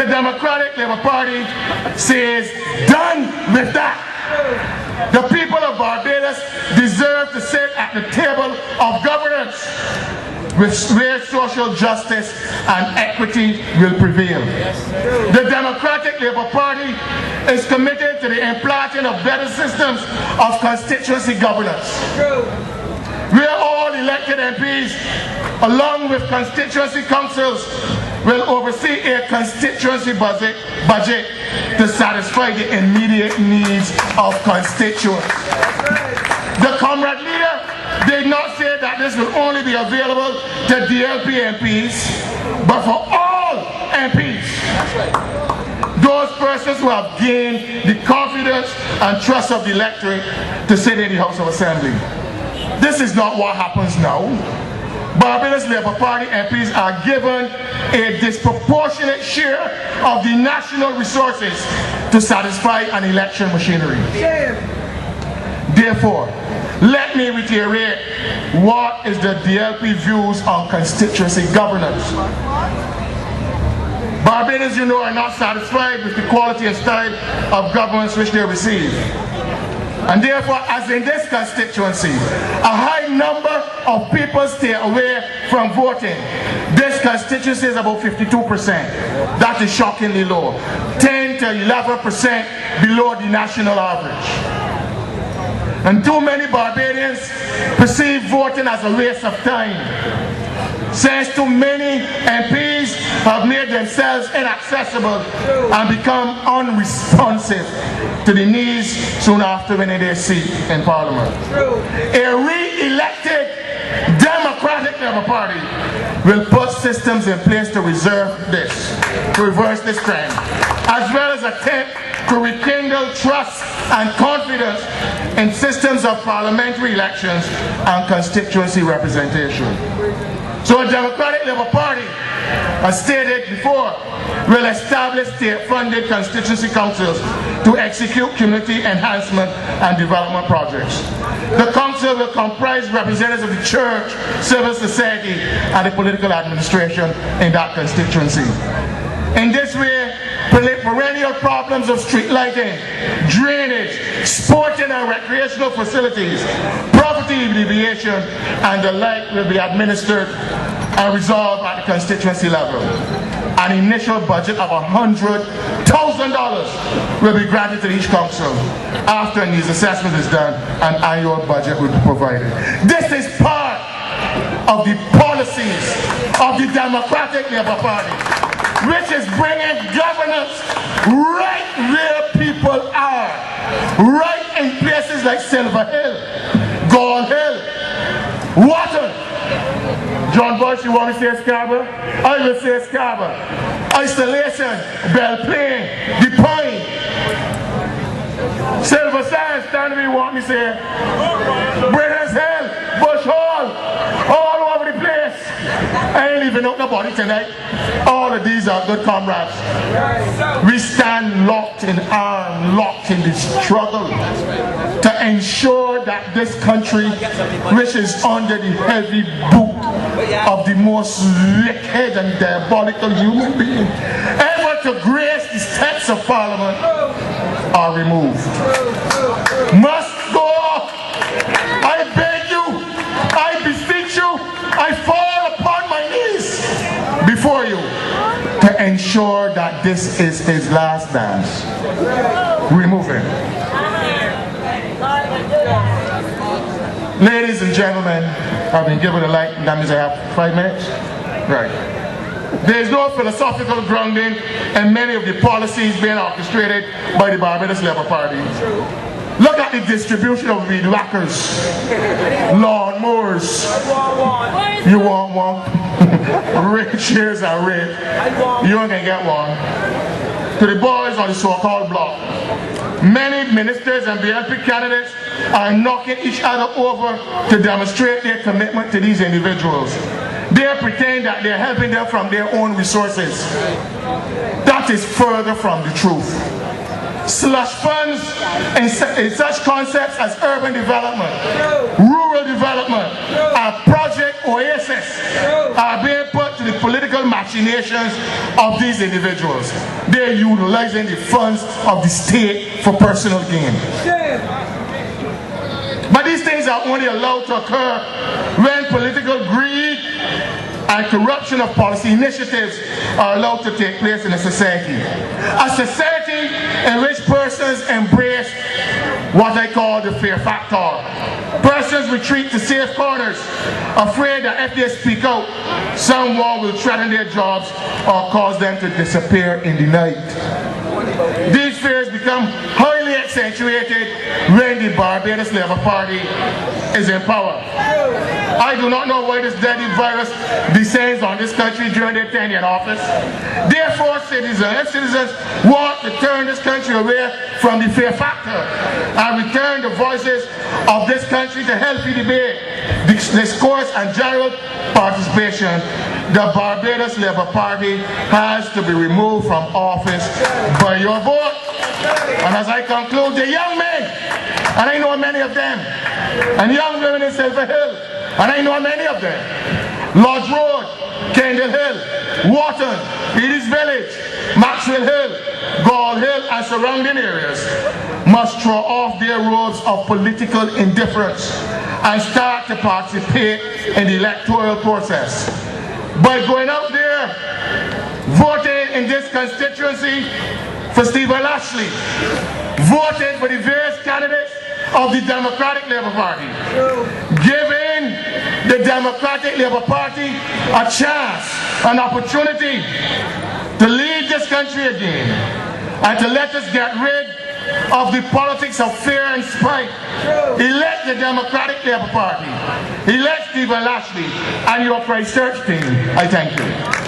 Democratic Labour Party says, done with that. The people of Barbados deserve to sit at the table of governance where social justice and equity will prevail. The Democratic Labour Party is committed to the implanting of better systems of constituency governance, where all elected MPs, along with constituency councils, will oversee a constituency budget to satisfy the immediate needs of constituents. The comrade leader did not say that this will only be available to DLP MPs, but for all MPs. Those persons who have gained the confidence and trust of the electorate to sit in the House of Assembly. This is not what happens now. Barbados Labour Party MPs are given a disproportionate share of the national resources to satisfy an election machinery. Therefore, let me reiterate what is the DLP views on constituency governance. Barbadians, you know, are not satisfied with the quality and style of governance which they receive. And therefore, as in this constituency, a high number of people stay away from voting. This constituency is about 52%. That is shockingly low. 10 to 11% below the national average. And too many Barbadians perceive voting as a waste of time, since too many MPs have made themselves inaccessible and become unresponsive to the needs soon after winning their seat in Parliament. A re-elected Democratic Labour Party will put systems in place to reverse this trend, as well as attempt to rekindle trust and confidence in systems of parliamentary elections and constituency representation. So a Democratic Labour Party, as stated before, will establish state-funded constituency councils to execute community enhancement and development projects. The council will comprise representatives of the church, civil society, and the political administration in that constituency. In this way, perennial problems of street lighting, drainage, sporting and recreational facilities, property deviation, and the like will be administered and resolved at the constituency level. An initial budget of $100,000 will be granted to each council. After these assessment is done, an annual budget will be provided. This is part of the policies of the Democratic Labour Party, which is bringing governance right where people are, right in places like Silver Hill, Gold Hill, Watton. John Bush, you want me to say Scarborough? I will say Scarborough. Isolation, Belle Plaine, The Pine, Silver Sands, Stanley, you want me to say British Hill, Bush Hall, all over the place. I ain't leaving out nobody tonight. All of these are good comrades. We stand locked in arms, locked in this struggle to ensure that this country, which is under the heavy boot of the most wicked and diabolical human being ever to grace the steps of Parliament, are removed. Must go off. I beg you, I beseech you, I fall upon my knees before you to ensure that this is his last dance. Remove him. Ladies and gentlemen, I've been given a light, that means I have 5 minutes? Right. There is no philosophical grounding in many of the policies being orchestrated by the Barbados Labour Party. Look at the distribution of weed whackers, lawn mowers. You want one? Red chairs are red. You ain't gonna get one. To the boys on the so-called block. Many ministers and BLP candidates are knocking each other over to demonstrate their commitment to these individuals. They pretend that they're helping them from their own resources. That is further from the truth. Slush funds in such concepts as urban development, rural development, and Project Oasis are being put to the political machinations of these individuals. They're utilizing the funds of the state for personal gain. But these things are only allowed to occur when political greed and corruption of policy initiatives are allowed to take place in a society. A society in which persons embrace what I call the fear factor. Persons retreat to safe corners, afraid that if they speak out, someone will threaten their jobs or cause them to disappear in the night. These fears become highly accentuated when the Barbados Labour Party is in power. I do not know why this deadly virus descends on this country during their tenure in office. Therefore, if citizens want to turn this country away from the fear factor and return the voices of this country to healthy debate, discourse and general participation, the Barbados Labour Party has to be removed from office by your vote. And as I conclude, the young men, and I know many of them, and young women in Silver Hill, and I know many of them, Lodge Road, Kendall Hill, Wharton, Edith Village, Maxwell Hill, Gall Hill and surrounding areas must throw off their robes of political indifference and start to participate in the electoral process. By going out there, voting in this constituency for Stephen Lashley, voting for the various candidates of the Democratic Labour Party, giving the Democratic Labour Party a chance, an opportunity to lead this country again and to let us get rid of the politics of fear and spite. Elect the Democratic Labour Party, elect Stephen Lashley and your Christchurch team. I thank you.